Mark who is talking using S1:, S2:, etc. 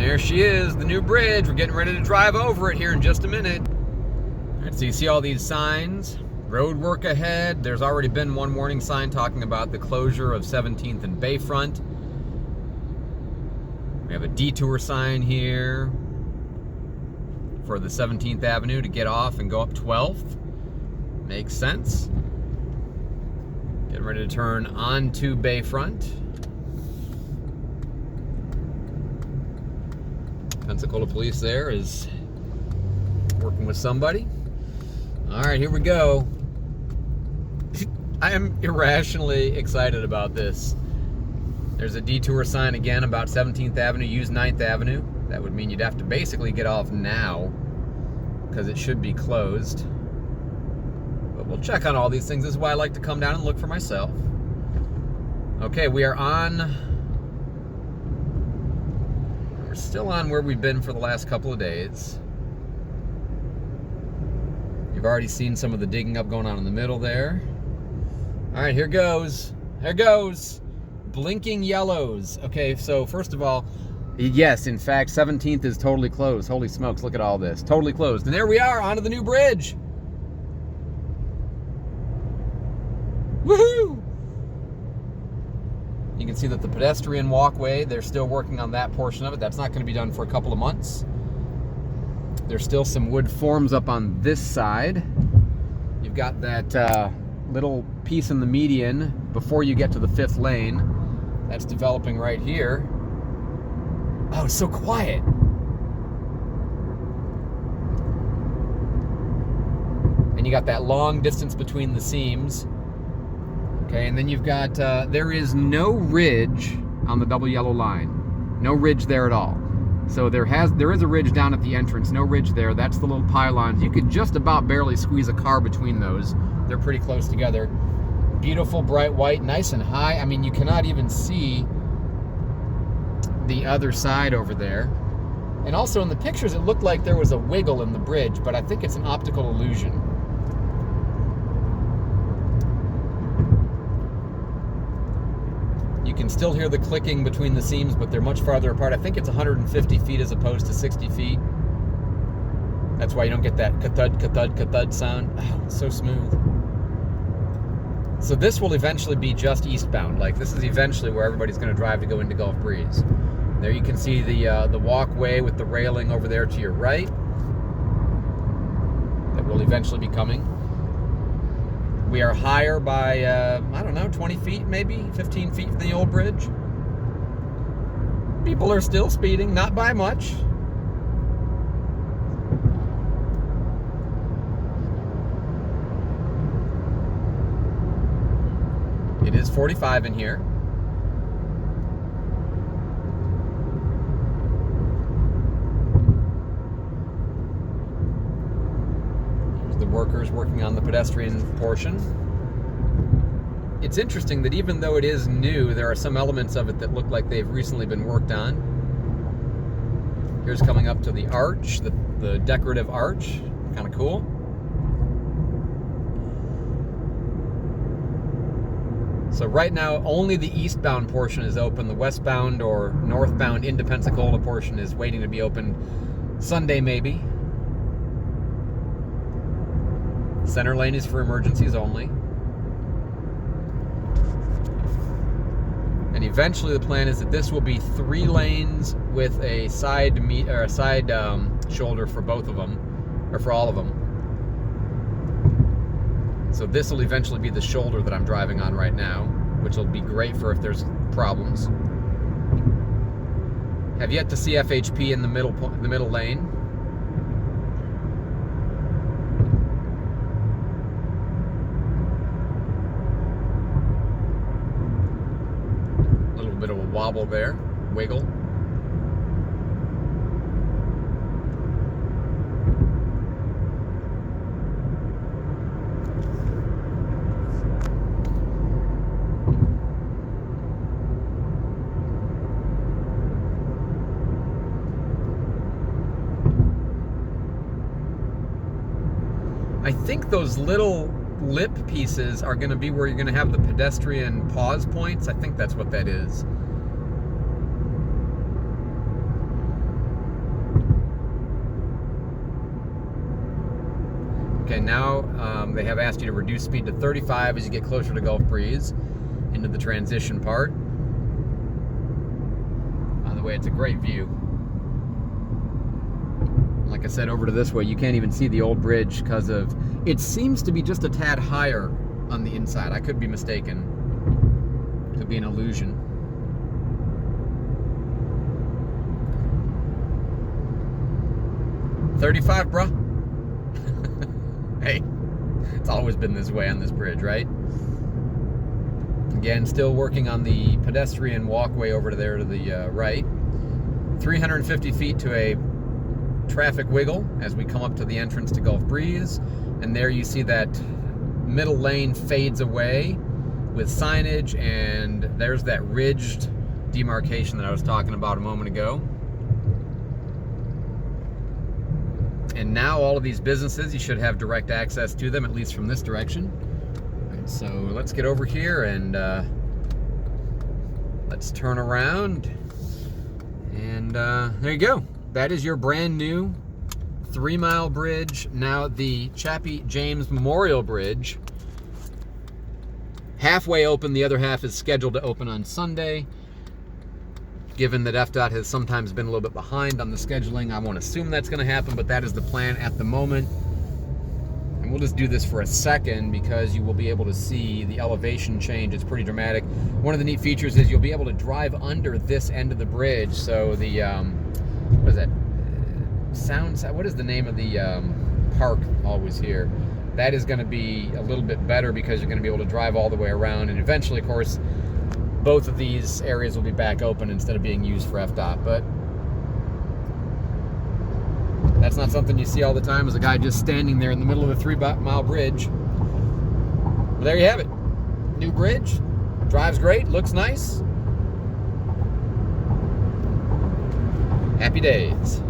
S1: There she is, the new bridge. We're getting ready to drive over it here in just a minute. All right, so you see all these signs. Road work ahead. There's already been one warning sign talking about the closure of 17th and Bayfront. We have a detour sign here for the 17th Avenue to get off and go up 12th. Makes sense. Getting ready to turn onto Bayfront. Pensacola police there is working with somebody. All right, here we go. I am irrationally excited about this. There's a detour sign again about 17th Avenue, use 9th Avenue. That would mean you'd have to basically get off now because it should be closed. But we'll check on all these things. This is why I like to come down and look for myself. Okay, we are on. We're still on where we've been for the last couple of days. You've already seen some of the digging up going on in the middle there. All right, here goes. Here goes. Blinking yellows. Okay, so first of all, yes, in fact, 17th is totally closed. Holy smokes, look at all this. Totally closed. And there we are, onto the new bridge. Woohoo! You can see that the pedestrian walkway, they're still working on that portion of it. That's not going to be done for a couple of months. There's still some wood forms up on this side. You've got that little piece in the median before you get to the 5th lane. That's developing right here. Oh, it's so quiet. And you got that long distance between the seams. Okay, and then you've got, there is no ridge on the double yellow line. No ridge there at all. So there is a ridge down at the entrance, no ridge there. That's the little pylons. You could just about barely squeeze a car between those. They're pretty close together. Beautiful, bright white, nice and high. I mean, you cannot even see the other side over there. And also in the pictures, it looked like there was a wiggle in the bridge, but I think it's an optical illusion. You can still hear the clicking between the seams, but they're much farther apart. I think it's 150 feet as opposed to 60 feet. That's why you don't get that ka-thud, ka-thud, ka-thud sound. Oh, it's so smooth. So this will eventually be just eastbound. Like, this is eventually where everybody's going to drive to go into Gulf Breeze. There you can see the walkway with the railing over there to your right. That will eventually be coming. We are higher by, I don't know, 20 feet maybe, 15 feet from the old bridge. People are still speeding, not by much. It is 45 in here. Here's the workers working on the pedestrian portion. It's interesting that even though it is new, there are some elements of it that look like they've recently been worked on. Here's coming up to the arch, the decorative arch. Kind of cool. So right now, only the eastbound portion is open. The westbound or northbound into Pensacola portion is waiting to be opened Sunday, maybe. Center lane is for emergencies only. And eventually the plan is that this will be 3 lanes with a side shoulder for both of them, or for all of them. So this will eventually be the shoulder that I'm driving on right now, which will be great for if there's problems. Have yet to see FHP in the middle lane. A little bit of a wobble there, wiggle. I think those little lip pieces are going to be where you're going to have the pedestrian pause points. I think that's what that is. Okay, now they have asked you to reduce speed to 35 as you get closer to Gulf Breeze into the transition part. By the way, it's a great view. Like I said, over to this way, you can't even see the old bridge because of, it seems to be just a tad higher on the inside. I could be mistaken. Could be an illusion. $35, bruh. Hey, it's always been this way on this bridge, right? Again, still working on the pedestrian walkway over to there to the right. 350 feet to a traffic wiggle as we come up to the entrance to Gulf Breeze. And there you see that middle lane fades away with signage, and there's that ridged demarcation that I was talking about a moment ago. And now all of these businesses, you should have direct access to them, at least from this direction. Right, so let's get over here and let's turn around. And there you go. That is your brand new 3-mile bridge. Now the Chappie James Memorial Bridge, halfway open, the other half is scheduled to open on Sunday. Given that FDOT has sometimes been a little bit behind on the scheduling, I won't assume that's going to happen, but that is the plan at the moment. And we'll just do this for a second because you will be able to see the elevation change. It's pretty dramatic. One of the neat features is you'll be able to drive under this end of the bridge. So the, what is that? What is the name of the park always here? That is going to be a little bit better because you're going to be able to drive all the way around. And eventually, of course, both of these areas will be back open instead of being used for FDOT, but that's not something you see all the time, is a guy just standing there in the middle of a 3-mile bridge. Well, there you have it. New bridge, drives great, looks nice. Happy days.